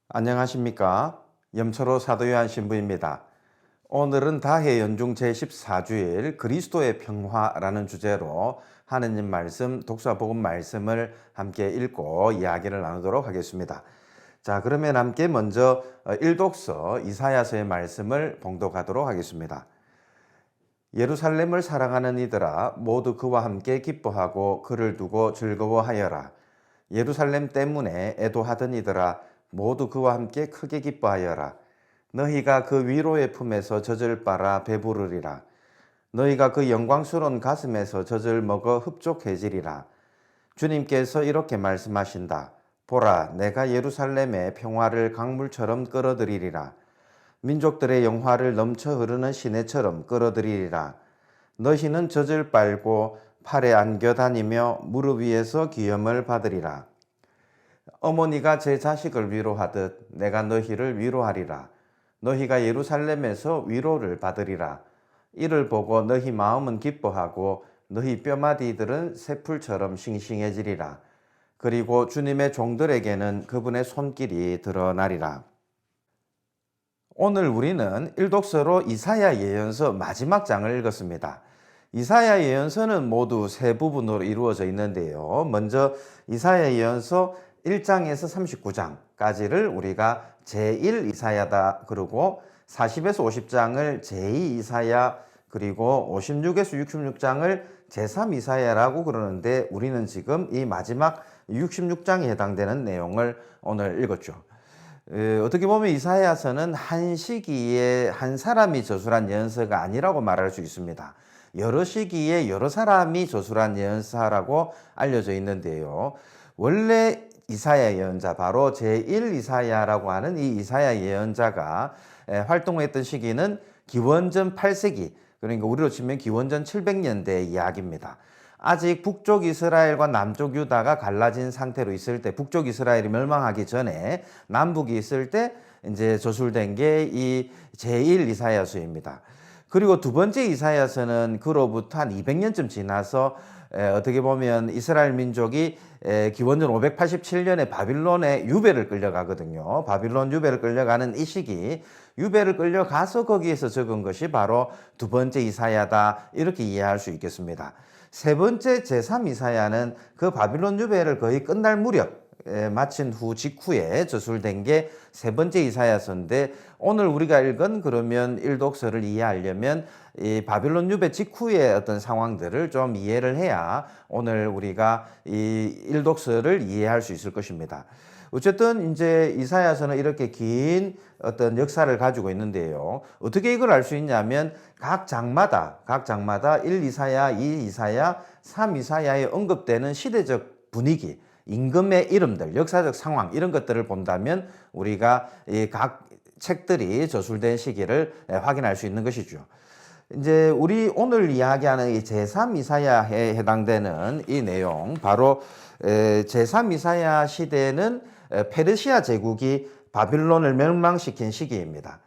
안녕하십니까? 염철호 사도요한 신부입니다. 오늘은 다해 연중 제14주일 그리스도의 평화라는 주제로 하느님 말씀, 독사복음 말씀을 함께 읽고 이야기를 나누도록 하겠습니다. 자, 그러면 함께 먼저 일독서 이사야서의 말씀을 봉독하도록 하겠습니다. 예루살렘을 사랑하는 이들아 모두 그와 함께 기뻐하고 그를 두고 즐거워하여라. 예루살렘 때문에 애도하던 이들아 모두 그와 함께 크게 기뻐하여라. 너희가 그 위로의 품에서 젖을 빨아 배부르리라. 너희가 그 영광스러운 가슴에서 젖을 먹어 흡족해지리라. 주님께서 이렇게 말씀하신다. 보라, 내가 예루살렘의 평화를 강물처럼 끌어들이리라. 민족들의 영화를 넘쳐 흐르는 시내처럼 끌어들이리라. 너희는 젖을 빨고 팔에 안겨 다니며 무릎 위에서 기염을 받으리라. 어머니가 제 자식을 위로하듯 내가 너희를 위로하리라. 너희가 예루살렘에서 위로를 받으리라. 이를 보고 너희 마음은 기뻐하고 너희 뼈마디들은 새풀처럼 싱싱해지리라. 그리고 주님의 종들에게는 그분의 손길이 드러나리라. 오늘 우리는 일독서로 이사야 예언서 마지막 장을 읽었습니다. 이사야 예언서는 모두 세 부분으로 이루어져 있는데요. 먼저 이사야 예언서 1장에서 39장까지를 우리가 제1 이사야다 그러고 40에서 50장을 제2 이사야 그리고 56에서 66장을 제3 이사야라고 그러는데 우리는 지금 이 마지막 66장에 해당되는 내용을 오늘 읽었죠. 어떻게 보면 이사야서는 한 시기에 한 사람이 저술한 예언서가 아니라고 말할 수 있습니다. 여러 시기에 여러 사람이 저술한 예언서라고 알려져 있는데요. 원래 이사야 예언자, 바로 제1 이사야라고 하는 이 이사야 예언자가 활동했던 시기는 기원전 8세기, 그러니까 우리로 치면 기원전 700년대 이야기입니다. 아직 북쪽 이스라엘과 남쪽 유다가 갈라진 상태로 있을 때, 북쪽 이스라엘이 멸망하기 전에 남북이 있을 때 이제 저술된 게 이 제1 이사야서입니다. 그리고 두 번째 이사야서는 그로부터 한 200년쯤 지나서 어떻게 보면 이스라엘 민족이 기원전 587년에 바빌론의 유배를 끌려가거든요. 바빌론 유배를 끌려가는 이 시기, 유배를 끌려가서 거기에서 적은 것이 바로 두 번째 이사야다, 이렇게 이해할 수 있겠습니다. 세 번째 제3 이사야는 그 바빌론 유배를 거의 끝날 무렵 마친 후 직후에 저술된 게 세 번째 이사야서인데, 오늘 우리가 읽은 그러면 일독서를 이해하려면 이 바빌론 유배 직후의 어떤 상황들을 좀 이해를 해야 오늘 우리가 이 일독서를 이해할 수 있을 것입니다. 어쨌든 이제 이사야서는 이렇게 긴 어떤 역사를 가지고 있는데요. 어떻게 이걸 알 수 있냐면 각 장마다 1 이사야, 2 이사야, 3 이사야에 언급되는 시대적 분위기, 임금의 이름들, 역사적 상황, 이런 것들을 본다면 우리가 이 각 책들이 저술된 시기를 확인할 수 있는 것이죠. 이제 우리 오늘 이야기하는 이 제3 이사야에 해당되는 이 내용, 바로 제3 이사야 시대는 페르시아 제국이 바빌론을 멸망시킨 시기입니다.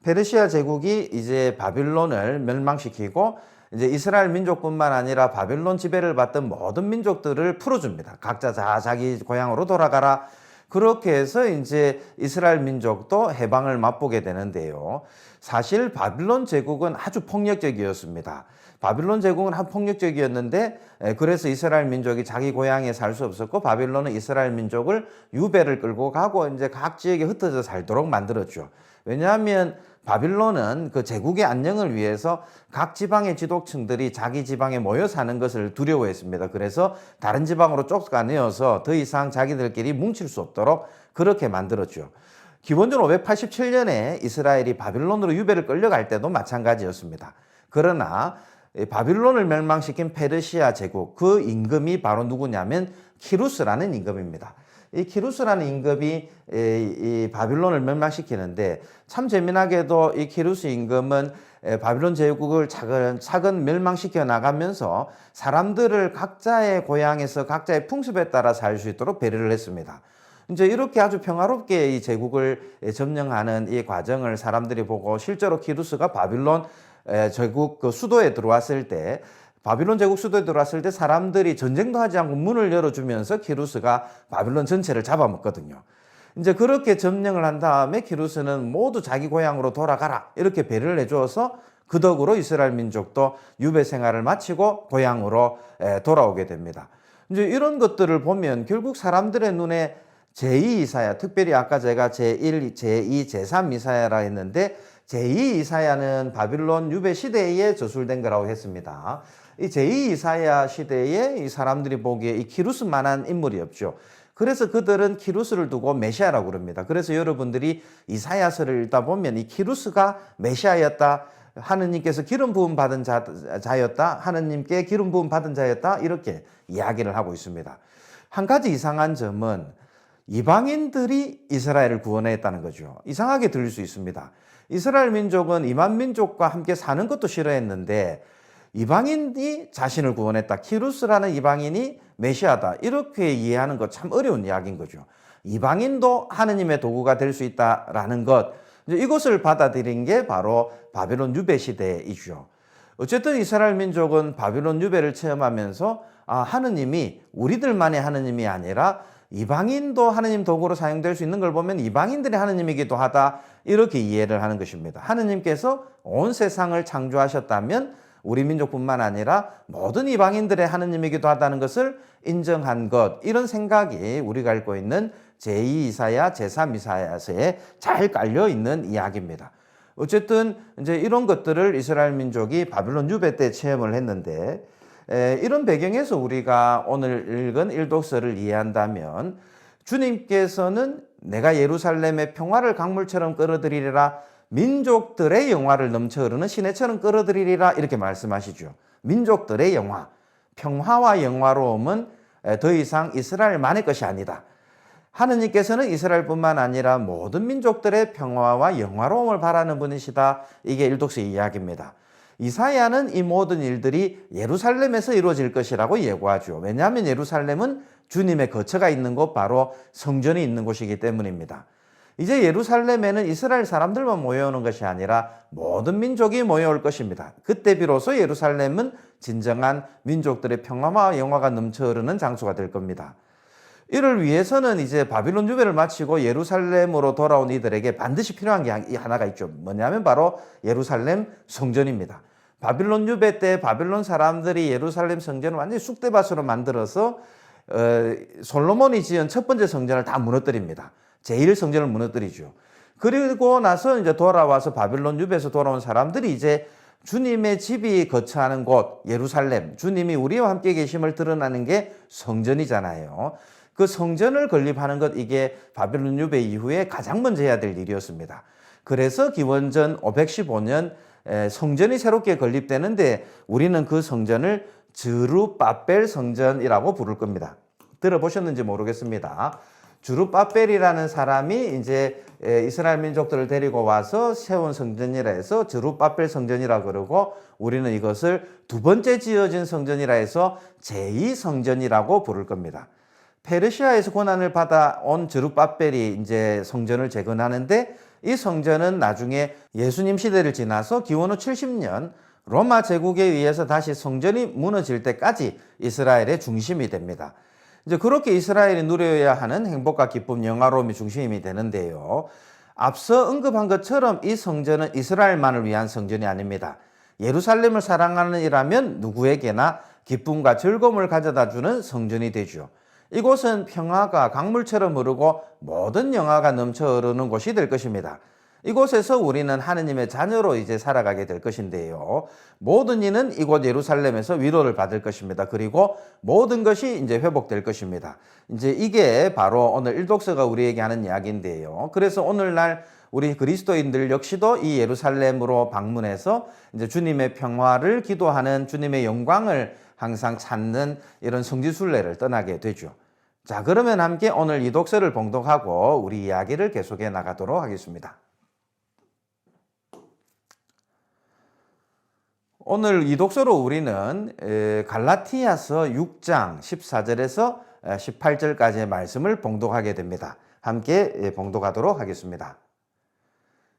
페르시아 제국이 이제 바빌론을 멸망시키고 이제 이스라엘 민족뿐만 아니라 바빌론 지배를 받던 모든 민족들을 풀어줍니다. 각자 자기 고향으로 돌아가라. 그렇게 해서 이제 이스라엘 민족도 해방을 맛보게 되는데요. 사실 바빌론 제국은 아주 폭력적이었습니다. 바빌론 제국은 아주 폭력적이었는데, 그래서 이스라엘 민족이 자기 고향에 살 수 없었고, 바빌론은 이스라엘 민족을 유배를 끌고 가고 이제 각 지역에 흩어져 살도록 만들었죠. 왜냐하면 바빌론은 그 제국의 안녕을 위해서 각 지방의 지도층들이 자기 지방에 모여 사는 것을 두려워했습니다. 그래서 다른 지방으로 쫓아내어서 더 이상 자기들끼리 뭉칠 수 없도록 그렇게 만들었죠. 기원전 587년에 이스라엘이 바빌론으로 유배를 끌려갈 때도 마찬가지였습니다. 그러나 바빌론을 멸망시킨 페르시아 제국, 그 임금이 바로 누구냐면 키루스라는 임금입니다. 이 키루스라는 임금이 이 바빌론을 멸망시키는데, 참 재미나게도 이 키루스 임금은 바빌론 제국을 차근차근 멸망시켜 나가면서 사람들을 각자의 고향에서 각자의 풍습에 따라 살 수 있도록 배려를 했습니다. 이제 이렇게 아주 평화롭게 이 제국을 점령하는 이 과정을 사람들이 보고, 실제로 키루스가 바빌론 제국 그 수도에 들어왔을 때, 바빌론 제국 수도에 들어왔을 때 사람들이 전쟁도 하지 않고 문을 열어주면서 키루스가 바빌론 전체를 잡아먹거든요. 이제 그렇게 점령을 한 다음에 기루스는 모두 자기 고향으로 돌아가라 이렇게 배려를 해주어서 그 덕으로 이스라엘 민족도 유배 생활을 마치고 고향으로 돌아오게 됩니다. 이제 이런 것들을 보면 결국 사람들의 눈에 제2 이사야, 특별히 아까 제가 제1, 제2, 제3 이사야라 했는데 제2 이사야는 바빌론 유배 시대에 저술된 거라고 했습니다. 이 제2 이사야 시대에 이 사람들이 보기에 이 키루스만한 인물이 없죠. 그래서 그들은 키루스를 두고 메시아라고 그럽니다. 그래서 여러분들이 이사야서를 읽다 보면 이 키루스가 메시아였다, 하느님께서 기름 부음 받은 자였다, 하느님께 기름 부음 받은 자였다, 이렇게 이야기를 하고 있습니다. 한 가지 이상한 점은 이방인들이 이스라엘을 구원했다는 거죠. 이상하게 들릴 수 있습니다. 이스라엘 민족은 이방 민족과 함께 사는 것도 싫어했는데 이방인이 자신을 구원했다, 키루스라는 이방인이 메시아다, 이렇게 이해하는 것 참 어려운 이야기인 거죠. 이방인도 하느님의 도구가 될 수 있다라는 것, 이것을 받아들인 게 바로 바벨론 유배 시대이죠. 어쨌든 이스라엘 민족은 바벨론 유배를 체험하면서 하느님이 우리들만의 하느님이 아니라 이방인도 하느님 도구로 사용될 수 있는 걸 보면 이방인들의 하느님이기도 하다, 이렇게 이해를 하는 것입니다. 하느님께서 온 세상을 창조하셨다면 우리 민족뿐만 아니라 모든 이방인들의 하느님이기도 하다는 것을 인정한 것, 이런 생각이 우리가 읽고 있는 제2 이사야, 제3 이사야서에 잘 깔려 있는 이야기입니다. 어쨌든 이제 이런 것들을 이스라엘 민족이 바빌론 유배 때 체험을 했는데, 이런 배경에서 우리가 오늘 읽은 일독서를 이해한다면 주님께서는 내가 예루살렘의 평화를 강물처럼 끌어들이리라, 민족들의 영화를 넘쳐 흐르는 시내처럼 끌어들이리라, 이렇게 말씀하시죠. 민족들의 영화, 평화와 영화로움은 더 이상 이스라엘만의 것이 아니다. 하느님께서는 이스라엘뿐만 아니라 모든 민족들의 평화와 영화로움을 바라는 분이시다. 이게 일독서의 이야기입니다. 이사야는 이 모든 일들이 예루살렘에서 이루어질 것이라고 예고하죠. 왜냐하면 예루살렘은 주님의 거처가 있는 곳, 바로 성전이 있는 곳이기 때문입니다. 이제 예루살렘에는 이스라엘 사람들만 모여오는 것이 아니라 모든 민족이 모여올 것입니다. 그때 비로소 예루살렘은 진정한 민족들의 평화와 영화가 넘쳐 흐르는 장소가 될 겁니다. 이를 위해서는 이제 바빌론 유배를 마치고 예루살렘으로 돌아온 이들에게 반드시 필요한 게 하나가 있죠. 뭐냐면 바로 예루살렘 성전입니다. 바빌론 유배 때 바빌론 사람들이 예루살렘 성전을 완전히 쑥대밭으로 만들어서 솔로몬이 지은 첫 번째 성전을 다 무너뜨립니다. 제1성전을 무너뜨리죠. 그리고 나서 이제 돌아와서 바빌론 유배에서 돌아온 사람들이 이제 주님의 집이 거처하는 곳 예루살렘, 주님이 우리와 함께 계심을 드러나는 게 성전이잖아요. 그 성전을 건립하는 것, 이게 바빌론 유배 이후에 가장 먼저 해야 될 일이었습니다. 그래서 기원전 515년 성전이 새롭게 건립되는데 우리는 그 성전을 저룹바벨 성전이라고 부를 겁니다. 들어보셨는지 모르겠습니다. 저룹바벨이라는 사람이 이제 이스라엘 민족들을 데리고 와서 세운 성전이라 해서 저룹바벨 성전이라 그러고, 우리는 이것을 두 번째 지어진 성전이라 해서 제2성전이라고 부를 겁니다. 페르시아에서 고난을 받아온 저룹바벨이 이제 성전을 재건하는데, 이 성전은 나중에 예수님 시대를 지나서 기원 후 70년 로마 제국에 의해서 다시 성전이 무너질 때까지 이스라엘의 중심이 됩니다. 이제 그렇게 이스라엘이 누려야 하는 행복과 기쁨, 영화로움이 중심이 되는데요. 앞서 언급한 것처럼 이 성전은 이스라엘만을 위한 성전이 아닙니다. 예루살렘을 사랑하는 이라면 누구에게나 기쁨과 즐거움을 가져다 주는 성전이 되죠. 이곳은 평화가 강물처럼 흐르고 모든 영화가 넘쳐 흐르는 곳이 될 것입니다. 이곳에서 우리는 하느님의 자녀로 이제 살아가게 될 것인데요. 모든 이는 이곳 예루살렘에서 위로를 받을 것입니다. 그리고 모든 것이 이제 회복될 것입니다. 이제 이게 바로 오늘 일독서가 우리에게 하는 이야기인데요. 그래서 오늘날 우리 그리스도인들 역시도 이 예루살렘으로 방문해서 이제 주님의 평화를 기도하는, 주님의 영광을 항상 찾는 이런 성지순례를 떠나게 되죠. 자, 그러면 함께 오늘 이 독서를 봉독하고 우리 이야기를 계속해 나가도록 하겠습니다. 오늘 이 독서로 우리는 갈라티아서 6장 14절에서 18절까지의 말씀을 봉독하게 됩니다. 함께 봉독하도록 하겠습니다.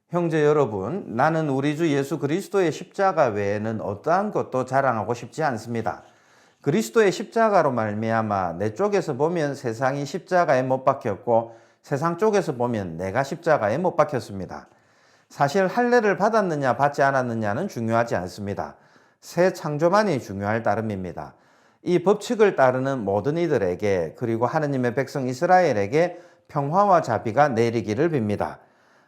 형제 여러분, 나는 우리 주 예수 그리스도의 십자가 외에는 어떠한 것도 자랑하고 싶지 않습니다. 그리스도의 십자가로 말미암아 내 쪽에서 보면 세상이 십자가에 못 박혔고 세상 쪽에서 보면 내가 십자가에 못 박혔습니다. 사실 할례를 받았느냐 받지 않았느냐는 중요하지 않습니다. 새 창조만이 중요할 따름입니다. 이 법칙을 따르는 모든 이들에게 그리고 하느님의 백성 이스라엘에게 평화와 자비가 내리기를 빕니다.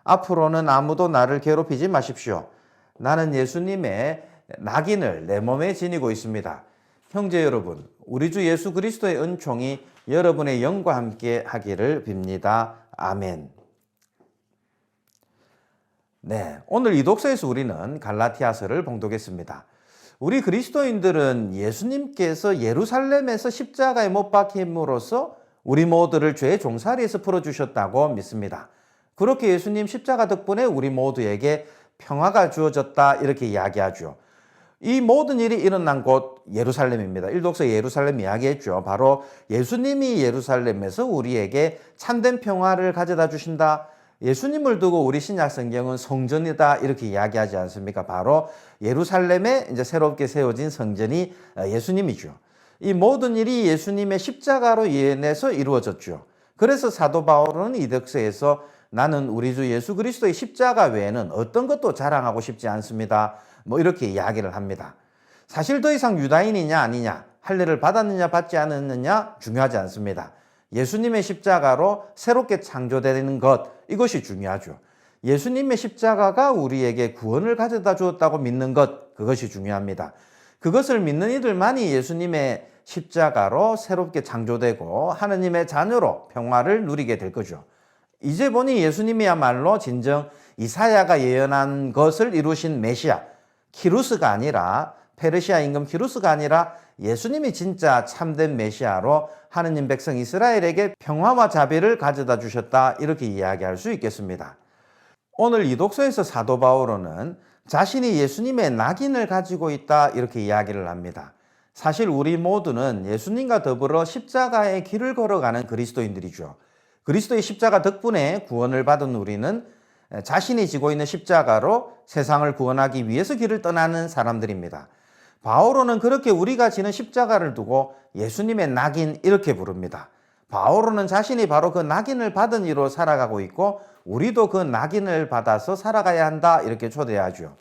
앞으로는 아무도 나를 괴롭히지 마십시오. 나는 예수님의 낙인을 내 몸에 지니고 있습니다. 형제 여러분, 우리 주 예수 그리스도의 은총이 여러분의 영과 함께 하기를 빕니다. 아멘. 네, 오늘 이 독서에서 우리는 갈라티아서를 봉독했습니다. 우리 그리스도인들은 예수님께서 예루살렘에서 십자가에 못 박힘으로써 우리 모두를 죄의 종살이에서 풀어주셨다고 믿습니다. 그렇게 예수님 십자가 덕분에 우리 모두에게 평화가 주어졌다 이렇게 이야기하죠. 이 모든 일이 일어난 곳 예루살렘입니다. 일독서 예루살렘 이야기했죠. 바로 예수님이 예루살렘에서 우리에게 참된 평화를 가져다 주신다. 예수님을 두고 우리 신약 성경은 성전이다 이렇게 이야기하지 않습니까? 바로 예루살렘에 이제 새롭게 세워진 성전이 예수님이죠. 이 모든 일이 예수님의 십자가로 인해서 이루어졌죠. 그래서 사도 바울은 이 덕서에서 나는 우리 주 예수 그리스도의 십자가 외에는 어떤 것도 자랑하고 싶지 않습니다. 이렇게 이야기를 합니다. 사실 더 이상 유다인이냐 아니냐, 할례를 받았느냐 받지 않았느냐 중요하지 않습니다. 예수님의 십자가로 새롭게 창조되는 것, 이것이 중요하죠. 예수님의 십자가가 우리에게 구원을 가져다 주었다고 믿는 것, 그것이 중요합니다. 그것을 믿는 이들만이 예수님의 십자가로 새롭게 창조되고 하느님의 자녀로 평화를 누리게 될 거죠. 이제 보니 예수님이야말로 진정 이사야가 예언한 것을 이루신 메시아, 키루스가 아니라 페르시아 임금 키루스가 아니라 예수님이 진짜 참된 메시아로 하느님 백성 이스라엘에게 평화와 자비를 가져다 주셨다 이렇게 이야기할 수 있겠습니다. 오늘 이 독서에서 사도 바울은 자신이 예수님의 낙인을 가지고 있다 이렇게 이야기를 합니다. 사실 우리 모두는 예수님과 더불어 십자가의 길을 걸어가는 그리스도인들이죠. 그리스도의 십자가 덕분에 구원을 받은 우리는 자신이 지고 있는 십자가로 세상을 구원하기 위해서 길을 떠나는 사람들입니다. 바오로는 그렇게 우리가 지는 십자가를 두고 예수님의 낙인 이렇게 부릅니다. 바오로는 자신이 바로 그 낙인을 받은 이로 살아가고 있고 우리도 그 낙인을 받아서 살아가야 한다 이렇게 초대하죠.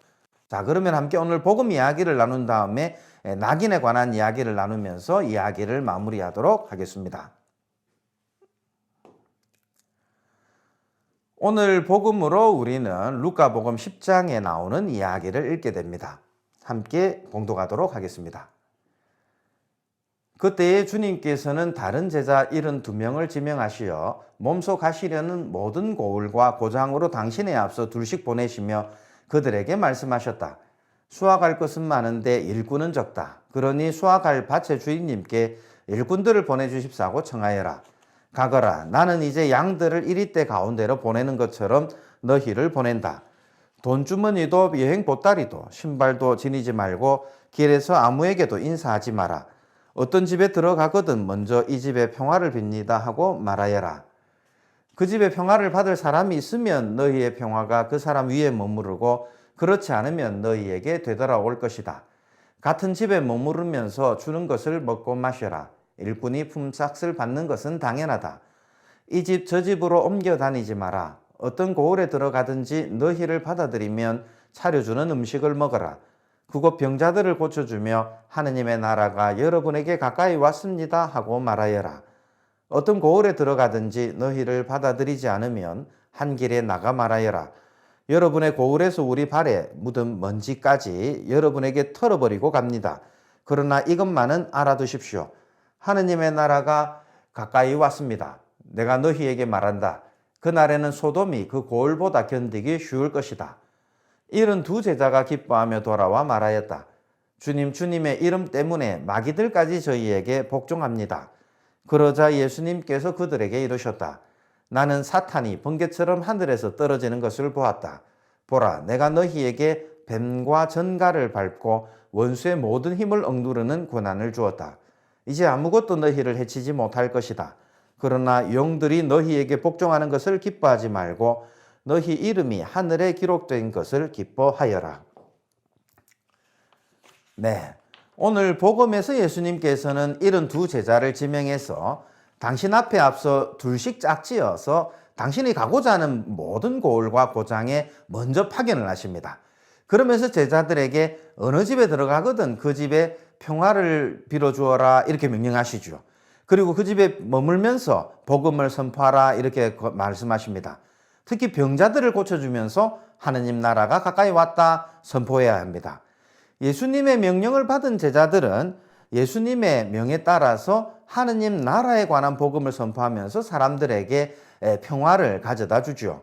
자, 그러면 함께 오늘 복음 이야기를 나눈 다음에 낙인에 관한 이야기를 나누면서 이야기를 마무리하도록 하겠습니다. 오늘 복음으로 우리는 루카복음 10장에 나오는 이야기를 읽게 됩니다. 함께 봉독하도록 하겠습니다. 그때에 주님께서는 다른 제자 72명을 지명하시어 몸소 가시려는 모든 고을과 고장으로 당신에 앞서 둘씩 보내시며 그들에게 말씀하셨다. 수확할 것은 많은데 일꾼은 적다. 그러니 수확할 밭의 주인님께 일꾼들을 보내주십사고 청하여라. 가거라. 나는 이제 양들을 이리때 가운데로 보내는 것처럼 너희를 보낸다. 돈주머니도 여행 보따리도 신발도 지니지 말고 길에서 아무에게도 인사하지 마라. 어떤 집에 들어가거든 먼저 이 집에 평화를 빕니다 하고 말하여라. 그 집에 평화를 받을 사람이 있으면 너희의 평화가 그 사람 위에 머무르고 그렇지 않으면 너희에게 되돌아올 것이다. 같은 집에 머무르면서 주는 것을 먹고 마셔라. 일꾼이 품삯을 받는 것은 당연하다. 이 집 저 집으로 옮겨 다니지 마라. 어떤 고을에 들어가든지 너희를 받아들이면 차려주는 음식을 먹어라. 그곳 병자들을 고쳐주며 하느님의 나라가 여러분에게 가까이 왔습니다 하고 말하여라. 어떤 고을에 들어가든지 너희를 받아들이지 않으면 한 길에 나가 말하여라. 여러분의 고을에서 우리 발에 묻은 먼지까지 여러분에게 털어버리고 갑니다. 그러나 이것만은 알아두십시오. 하느님의 나라가 가까이 왔습니다. 내가 너희에게 말한다. 그날에는 소돔이 그 고을보다 견디기 쉬울 것이다. 72 제자가 기뻐하며 돌아와 말하였다. 주님의 이름 때문에 마귀들까지 저희에게 복종합니다. 그러자 예수님께서 그들에게 이르셨다. 나는 사탄이 번개처럼 하늘에서 떨어지는 것을 보았다. 보라, 내가 너희에게 뱀과 전갈을 밟고 원수의 모든 힘을 억누르는 권한을 주었다. 이제 아무것도 너희를 해치지 못할 것이다. 그러나 영들이 너희에게 복종하는 것을 기뻐하지 말고 너희 이름이 하늘에 기록된 것을 기뻐하여라. 네, 오늘 복음에서 예수님께서는 72 제자를 지명해서 당신 앞에 앞서 둘씩 짝지어서 당신이 가고자 하는 모든 고을과 고장에 먼저 파견을 하십니다. 그러면서 제자들에게 어느 집에 들어가거든 그 집에 평화를 빌어주어라 이렇게 명령하시죠. 그리고 그 집에 머물면서 복음을 선포하라 이렇게 말씀하십니다. 특히 병자들을 고쳐주면서 하느님 나라가 가까이 왔다 선포해야 합니다. 예수님의 명령을 받은 제자들은 예수님의 명에 따라서 하느님 나라에 관한 복음을 선포하면서 사람들에게 평화를 가져다 주죠.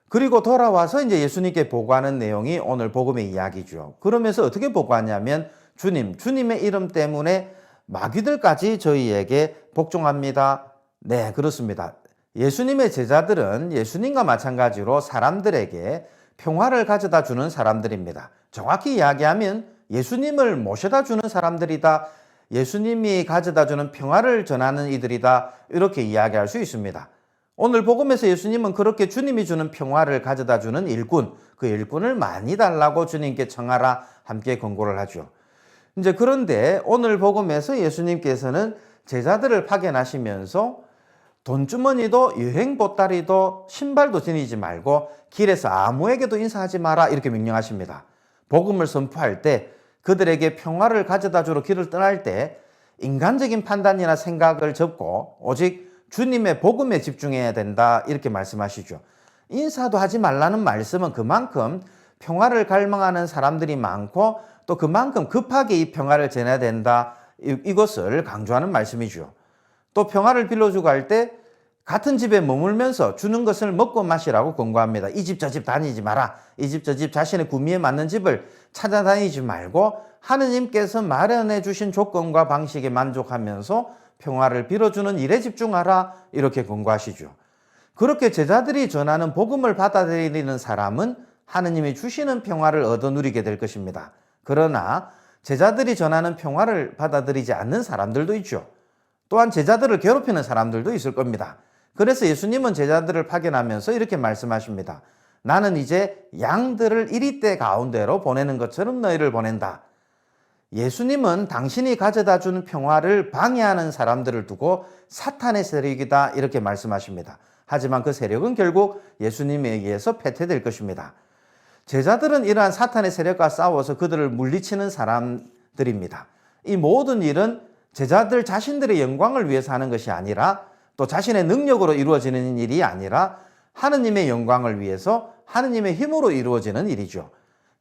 그리고 돌아와서 이제 예수님께 보고하는 내용이 오늘 복음의 이야기죠. 그러면서 어떻게 보고하냐면 주님의 이름 때문에 마귀들까지 저희에게 복종합니다. 네, 그렇습니다. 예수님의 제자들은 예수님과 마찬가지로 사람들에게 평화를 가져다 주는 사람들입니다. 정확히 이야기하면 예수님을 모셔다 주는 사람들이다. 예수님이 가져다 주는 평화를 전하는 이들이다. 이렇게 이야기할 수 있습니다. 오늘 복음에서 예수님은 그렇게 주님이 주는 평화를 가져다 주는 일꾼, 그 일꾼을 많이 달라고 주님께 청하라 함께 권고를 하죠. 이제 그런데 오늘 복음에서 예수님께서는 제자들을 파견하시면서 돈주머니도 여행 보따리도 신발도 지니지 말고 길에서 아무에게도 인사하지 마라 이렇게 명령하십니다. 복음을 선포할 때 그들에게 평화를 가져다 주러 길을 떠날 때 인간적인 판단이나 생각을 접고 오직 주님의 복음에 집중해야 된다 이렇게 말씀하시죠. 인사도 하지 말라는 말씀은 그만큼 평화를 갈망하는 사람들이 많고 또 그만큼 급하게 이 평화를 전해야 된다 이것을 강조하는 말씀이죠. 또 평화를 빌려주고 할 때 같은 집에 머물면서 주는 것을 먹고 마시라고 권고합니다. 이 집 저 집 다니지 마라. 이 집 저 집 자신의 구미에 맞는 집을 찾아다니지 말고 하느님께서 마련해 주신 조건과 방식에 만족하면서 평화를 빌어주는 일에 집중하라 이렇게 권고하시죠. 그렇게 제자들이 전하는 복음을 받아들이는 사람은 하느님이 주시는 평화를 얻어 누리게 될 것입니다. 그러나 제자들이 전하는 평화를 받아들이지 않는 사람들도 있죠. 또한 제자들을 괴롭히는 사람들도 있을 겁니다. 그래서 예수님은 제자들을 파견하면서 이렇게 말씀하십니다. 나는 이제 양들을 이리떼 가운데로 보내는 것처럼 너희를 보낸다. 예수님은 당신이 가져다 주는 평화를 방해하는 사람들을 두고 사탄의 세력이다 이렇게 말씀하십니다. 하지만 그 세력은 결국 예수님에 의해서 패퇴될 것입니다. 제자들은 이러한 사탄의 세력과 싸워서 그들을 물리치는 사람들입니다. 이 모든 일은 제자들 자신들의 영광을 위해서 하는 것이 아니라 또 자신의 능력으로 이루어지는 일이 아니라 하느님의 영광을 위해서 하느님의 힘으로 이루어지는 일이죠.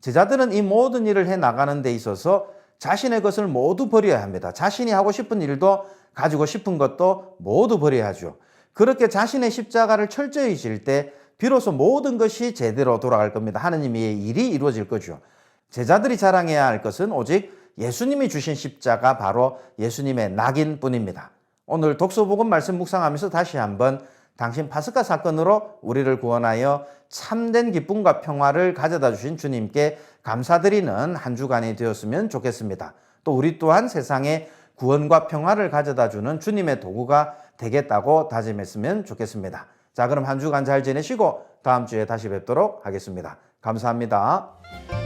제자들은 이 모든 일을 해나가는 데 있어서 자신의 것을 모두 버려야 합니다. 자신이 하고 싶은 일도 가지고 싶은 것도 모두 버려야 하죠. 그렇게 자신의 십자가를 철저히 질 때 비로소 모든 것이 제대로 돌아갈 겁니다. 하느님의 일이 이루어질 거죠. 제자들이 자랑해야 할 것은 오직 예수님이 주신 십자가 바로 예수님의 낙인뿐입니다. 오늘 독서복음 말씀 묵상하면서 다시 한번 당신 파스카 사건으로 우리를 구원하여 참된 기쁨과 평화를 가져다 주신 주님께 감사드리는 한 주간이 되었으면 좋겠습니다. 또 우리 또한 세상에 구원과 평화를 가져다 주는 주님의 도구가 되겠다고 다짐했으면 좋겠습니다. 자, 그럼 한 주간 잘 지내시고 다음 주에 다시 뵙도록 하겠습니다. 감사합니다.